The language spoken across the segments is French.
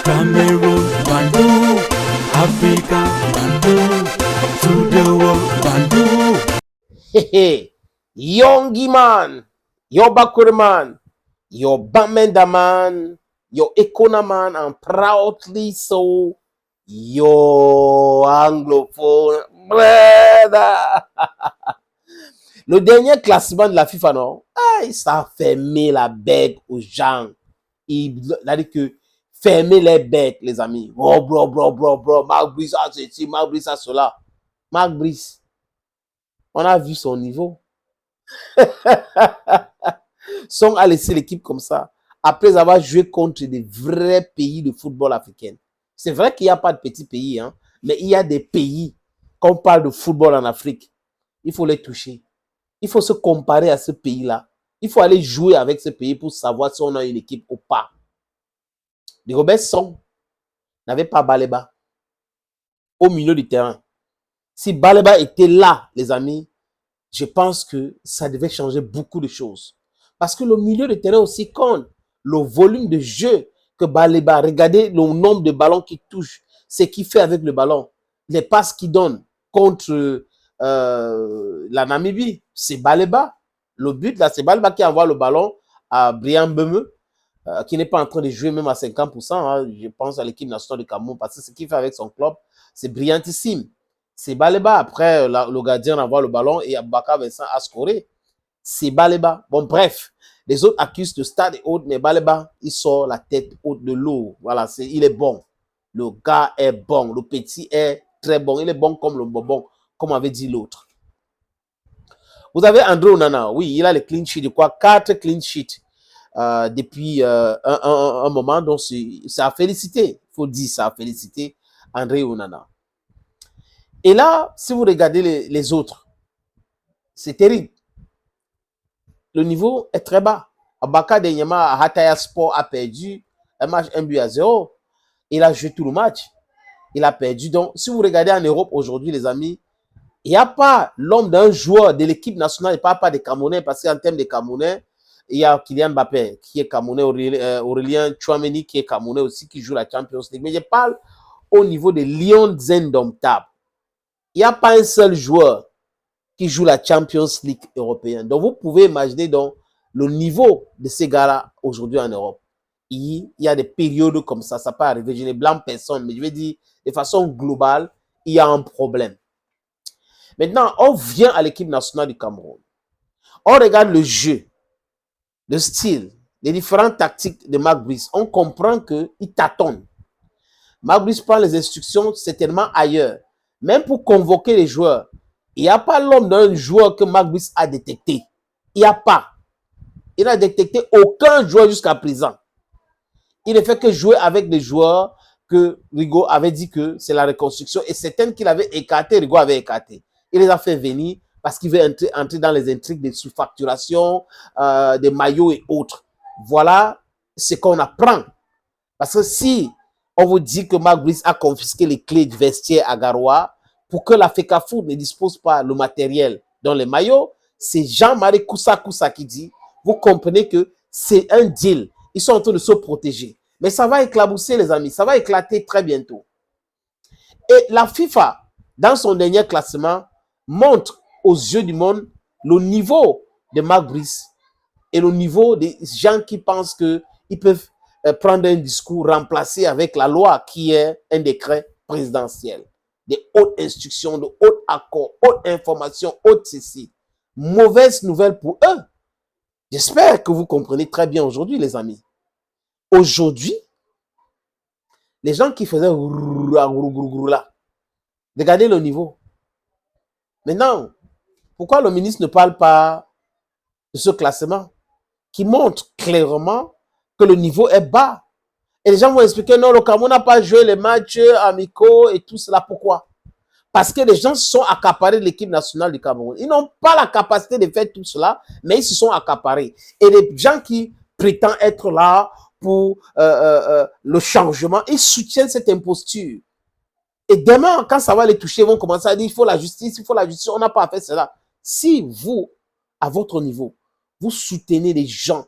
Cameroon, Bandung, Africa, Bandung, to the world, Bandung. Hey, Yongi man, your Bakure man, your Bamenda man, your Ekona man, and proudly so, your anglophone brother. Le dernier classement de la FIFA, non? Ça a fermé la bête aux gens. Il a dit que fermez les bêtes, les amis. Oh, bro. Marc Brice a ceci, Marc Brice a cela. Marc Brice, on a vu son niveau. Song a laissé l'équipe comme ça, après avoir joué contre des vrais pays de football africain. C'est vrai qu'il n'y a pas de petits pays, hein, mais il y a des pays, quand on parle de football en Afrique, il faut les toucher. Il faut se comparer à ce pays-là. Il faut aller jouer avec ce pays pour savoir si on a une équipe ou pas. De Robert Song n'avait pas Baleba au milieu du terrain. Si Baleba était là, les amis, je pense que ça devait changer beaucoup de choses. Parce que le milieu de terrain aussi compte. Le volume de jeu que Baleba, regardez le nombre de ballons qu'il touche, ce qu'il fait avec le ballon, les passes qu'il donne contre la Namibie, c'est Baleba. Le but là, c'est Baleba qui envoie le ballon à Brian Beme, qui n'est pas en train de jouer même à 50%. Hein, je pense à l'équipe nationale de Cameroun, parce que ce qu'il fait avec son club, c'est brillantissime. C'est Baleba. Après, le gardien envoie le ballon et Abaka Vincent a scoré. C'est Baleba. Bon, bref. Les autres accusent de stade et autres, mais Baleba, il sort la tête haute de l'eau. Voilà, il est bon. Le gars est bon. Le petit est très bon. Il est bon comme le bonbon, comme avait dit l'autre. Vous avez André Onana. Oui, il a les clean sheets. De quoi 4 clean sheets depuis un moment. Donc, ça a félicité. Il faut dire ça a félicité André Onana. Et là, si vous regardez les autres, c'est terrible. Le niveau est très bas. Abaka Denyama à Hataya Sport a perdu un match 1-0. Il a joué tout le match. Il a perdu. Donc, si vous regardez en Europe aujourd'hui, les amis, il n'y a pas l'homme d'un joueur de l'équipe nationale, il ne parle pas des Camerounais, parce qu'en termes de Camerounais, il y a Kylian Mbappé qui est Camerounais, Aurélien Tchouameni qui est Camerounais aussi, qui joue la Champions League. Mais je parle au niveau des Lions indomptables. Il n'y a pas un seul joueur qui joue la Champions League européenne. Donc, vous pouvez imaginer donc, le niveau de ces gars-là aujourd'hui en Europe. Il y a des périodes comme ça peut arriver. Je ne blâme personne, mais je vais dire, de façon globale, il y a un problème. Maintenant, on vient à l'équipe nationale du Cameroun. On regarde le jeu, le style, les différentes tactiques de Marc Brice. On comprend qu'il tâtonne. Marc Brice prend les instructions certainement ailleurs. Même pour convoquer les joueurs, il n'y a pas l'homme d'un joueur que Marc Brice a détecté. Il n'y a pas. Il n'a détecté aucun joueur jusqu'à présent. Il ne fait que jouer avec des joueurs que Rigaud avait dit que c'est la reconstruction et certaines qu'il avait écartées, Rigaud avait écarté. Il les a fait venir parce qu'il veut entrer dans les intrigues de sous-facturation, des maillots et autres. Voilà ce qu'on apprend. Parce que si on vous dit que Marc Brice a confisqué les clés du vestiaire à Garoua pour que la FECAFOOT ne dispose pas le matériel dans les maillots, c'est Jean-Marie Koussa qui dit, vous comprenez que c'est un deal. Ils sont en train de se protéger. Mais ça va éclabousser, les amis. Ça va éclater très bientôt. Et la FIFA, dans son dernier classement, montre aux yeux du monde le niveau de Marc Brice et le niveau des gens qui pensent qu'ils peuvent prendre un discours remplacé avec la loi qui est un décret présidentiel. Des hautes instructions, de hautes accords, hautes informations, hautes ceci. Mauvaise nouvelle pour eux. J'espère que vous comprenez très bien aujourd'hui, les amis. Aujourd'hui, les gens qui faisaient là, regardez le niveau. Maintenant, pourquoi le ministre ne parle pas de ce classement qui montre clairement que le niveau est bas? Et les gens vont expliquer, non, le Cameroun n'a pas joué les matchs amicaux et tout cela. Pourquoi? Parce que les gens se sont accaparés de l'équipe nationale du Cameroun. Ils n'ont pas la capacité de faire tout cela, mais ils se sont accaparés. Et les gens qui prétendent être là pour le changement, ils soutiennent cette imposture. Et demain, quand ça va les toucher, ils vont commencer à dire, il faut la justice, on n'a pas fait cela. Si vous, à votre niveau, vous soutenez les gens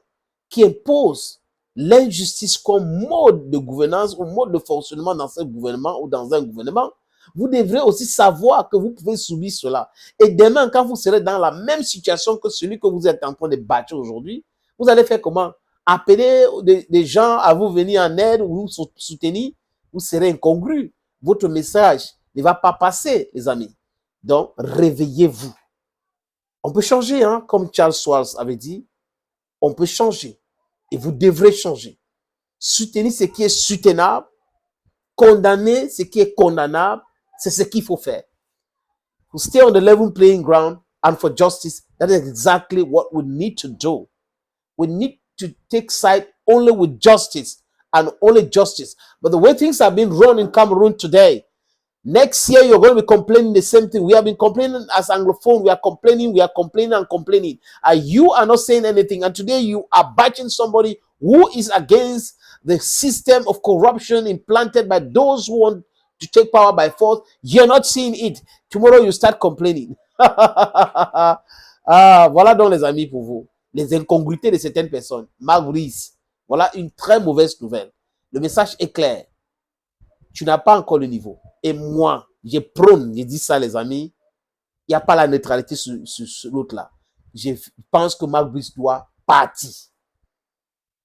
qui imposent l'injustice comme mode de gouvernance ou mode de fonctionnement dans ce gouvernement ou dans un gouvernement, vous devrez aussi savoir que vous pouvez subir cela. Et demain, quand vous serez dans la même situation que celui que vous êtes en train de bâtir aujourd'hui, vous allez faire comment? Appeler des gens à vous venir en aide ou vous soutenir, vous serez incongru. Votre message ne va pas passer, les amis. Donc, réveillez-vous. On peut changer, hein, comme Charles Schwab avait dit. On peut changer. Et vous devrez changer. Soutenir ce qui est soutenable. Condamner ce qui est condamnable. C'est ce qu'il faut faire. To stay on the level playing ground and for justice, that is exactly what we need to do. We need to take side only with justice and only justice. But the way things have been run in Cameroon today, next year you're going to be complaining the same thing. We have been complaining as Anglophone. We are complaining and complaining. And you are not saying anything. And today you are bashing somebody who is against the system of corruption implanted by those who want to take power by force. You're not seeing it. Tomorrow you start complaining. Voilà donc les amis pour vous. Les incongruités de certaines personnes. Maurice, voilà une très mauvaise nouvelle. Le message est clair. Tu n'as pas encore le niveau. Et moi, je prône, je dis ça les amis, il n'y a pas la neutralité sur l'autre là. Je pense que Maurice doit partir.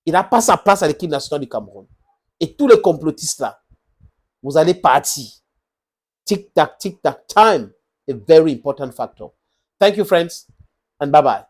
Il n'a pas sa place à l'équipe nationale du Cameroun. Et tous les complotistes là, vous allez partir. Tic-tac, time, a very important factor. Thank you, friends, and bye-bye.